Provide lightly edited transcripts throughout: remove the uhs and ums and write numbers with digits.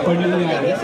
पडलेली आहे।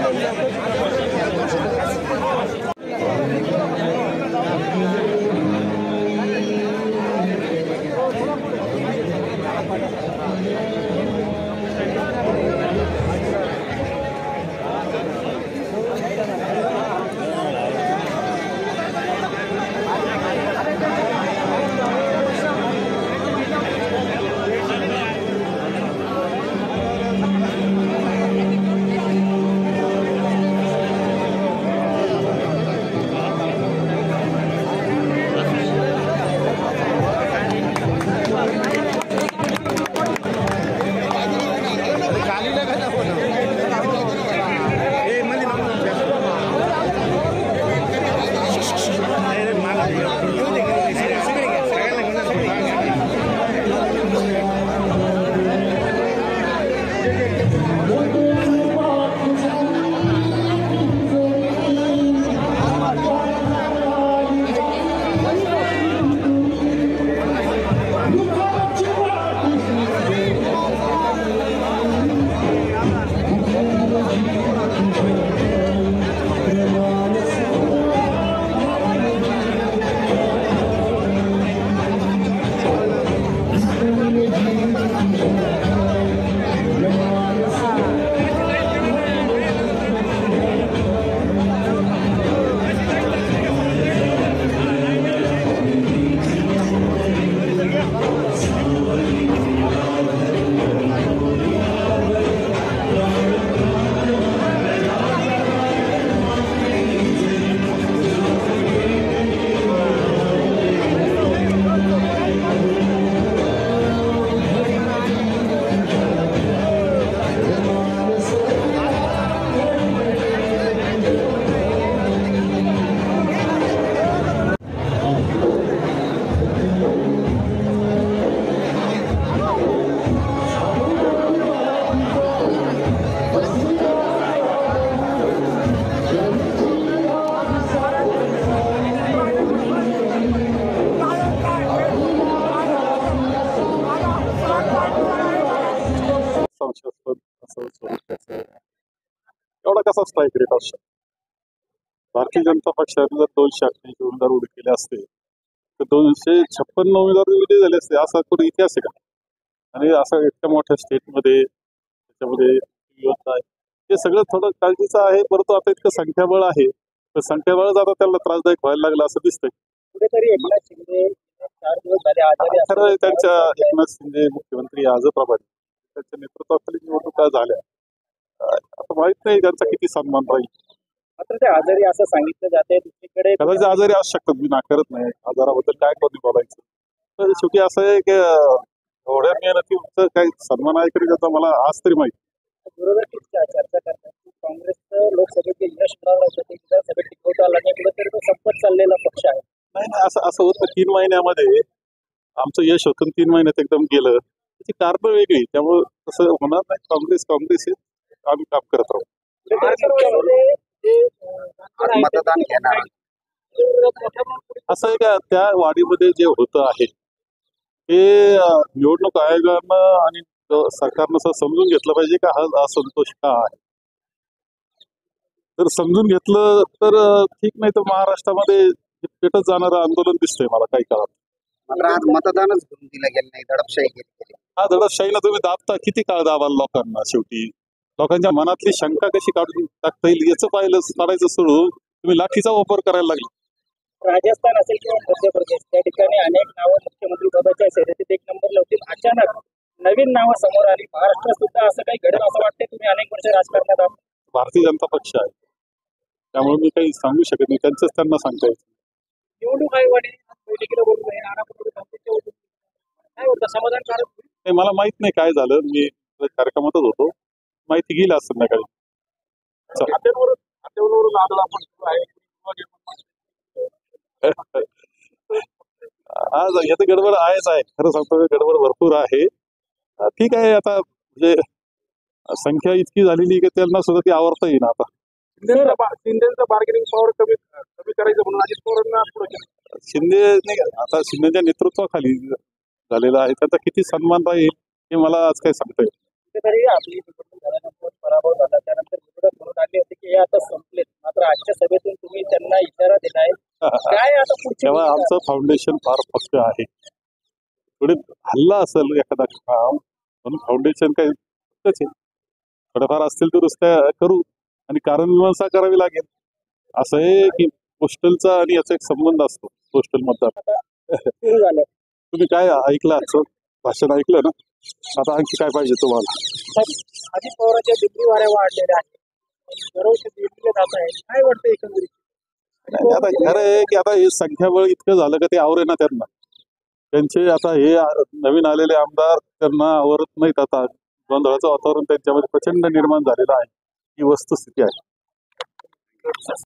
एवढा कसा स्ट्राईक रेट असतो? भारतीय जनता पक्षाने जर 288 उमेदवार उभे केले असते तर 256 उमेदवार विजयी झाले असते, असा कोणी इतिहास आहे का? आणि असं इतक्या मोठ्या स्टेटमध्ये त्याच्यामध्ये विरोध आहे, हे सगळं थोडं काळजीचं आहे. परंतु आता इतकं संख्याबळ आहे, तर संख्याबळ आता त्याला त्रासदायक व्हायला लागलं असं दिसतंय. कुठेतरी एकनाथ शिंदे 4 दिवस झाले आजारी खरं त्यांच्या एकनाथ शिंदे मुख्यमंत्री आजप्रमाणे त्यांच्या नेतृत्वाखाली निवडणुका झाल्या, आता माहित नाही त्यांचा किती सन्मान राहील. मात्र ते आजारी असं सांगितलं जाते. दुसरीकडे कदाचित आजारी असू शकतात, मी नाकारत नाही. आजाराबद्दल काय कोणी बोलायचं, तर शेवटी असं आहे की एवढ्या मेहनतीचं काही सन्मान आहे तरी त्याचा मला आज तरी माहिती. विरोधक चर्चा करतात की काँग्रेसचं लोकसभेचे यश मिळालं होतं ते विधानसभेत टिकवता आलं नाही, कुठेतरी तो संपत चाललेला पक्ष आहे. नाही नाही, असं असं होतं. 3 महिन्यामध्ये आमचं यश होतं, 3 महिन्यात एकदम गेलं. त्याची कारणं वेगळी, त्यामुळे तसं होणार नाही. काँग्रेस हे आम्ही काम करत राहू. मतदान घेणार असं आहे का, त्या वाढीमध्ये जे होतं आहे हे निवडणूक आयोगानं आणि सरकारनं समजून घेतलं पाहिजे का हा असंतोष का आहे. जर समजून घेतलं तर ठीक, नाही तर महाराष्ट्रामध्ये पेटत जाणारं आंदोलन दिसतंय मला काही काळात. मात्र आज मतदानच घेऊन दिलं गेलं नाही, दडपशाही केली. हा दडपशाहीनं तुम्ही दाबता, किती काळ दाबाल लोकांना? शेवटी लोकांच्या मनातली शंका कशी काढून टाकता येईल याचं काढायचं सोडून तुम्ही लाठीचा वापर करायला लागले. राजस्थान असेल किंवा मध्य प्रदेश, त्या ठिकाणी अनेक नावं मुख्यमंत्री पदाच्या शर्यतीत 1 नंबरला होती. अचानक नवीन नावं समोर आली. महाराष्ट्रात सुद्धा असं काही घडेल असं वाटतंय? तुम्ही अनेक वर्ष राजकारणात आहात. भारतीय जनता पक्ष आहे, त्यामुळे मी काही सांगू शकत नाही, त्यांचंच त्यांना सांगता येईल. निवडणूक आयोगाने बैठकीला बोलवलं आहे, काय होतं, समाधानकारक? मला माहित नाही काय झालं, मी कार्यक्रमातच होतो, माहिती घेईल आज संध्याकाळी. आज याचं गडबड आहेच आहे, खरं सांगतो, गडबड भरपूर आहे. ठीक आहे, आता म्हणजे संख्या इतकी झालेली की त्यांना सुद्धा ती आवडता येईल. आता शिंदेचं बार्गेनिंग पॉवर कमी करायचं म्हणून अजित पवारांना शिंदे आता शिंदेच्या नेतृत्वाखाली झालेला आहे, त्याचा किती सन्मान राहील हे मला आज काय सांगता येईल. कुठेतरी आपली निवडणूक झाल्यानंतर पराभव झाला, त्यानंतर पुढची तेव्हा भूमिका? आमचं फाउंडेशन फार पक्क आहे. थोडे हल्ला असेल एखादा काम म्हणून फाउंडेशन काही पक्कच आहे. थोडंफार असतील तर दुसऱ्या करू आणि कारण मीमांसा करावी लागेल. असं आहे की पोस्टलचा आणि याचा एक संबंध असतो. पोस्टल मतदार सुरू झालं. तुम्ही काय ऐकलं आजचं भाषण ऐकलं ना? आता आणखी काय पाहिजे तुम्हाला? अजित पवारांच्या दिल्ली वाऱ्या वाढलेल्या आहेत. दरवर्षी दिल्लीला जात आहे. काय वाटतं एकंदरीत? नाही, आता खरं आहे की आता हे संख्याबळ इतकं झालं का ते आवरे ना त्यांना. त्यांचे आता हे नवीन आलेले आमदार त्यांना आवरत नाहीत. आता गोंधळाचं वातावरण त्यांच्यामध्ये प्रचंड निर्माण झालेलं आहे. ही वस्तुस्थिती आहे.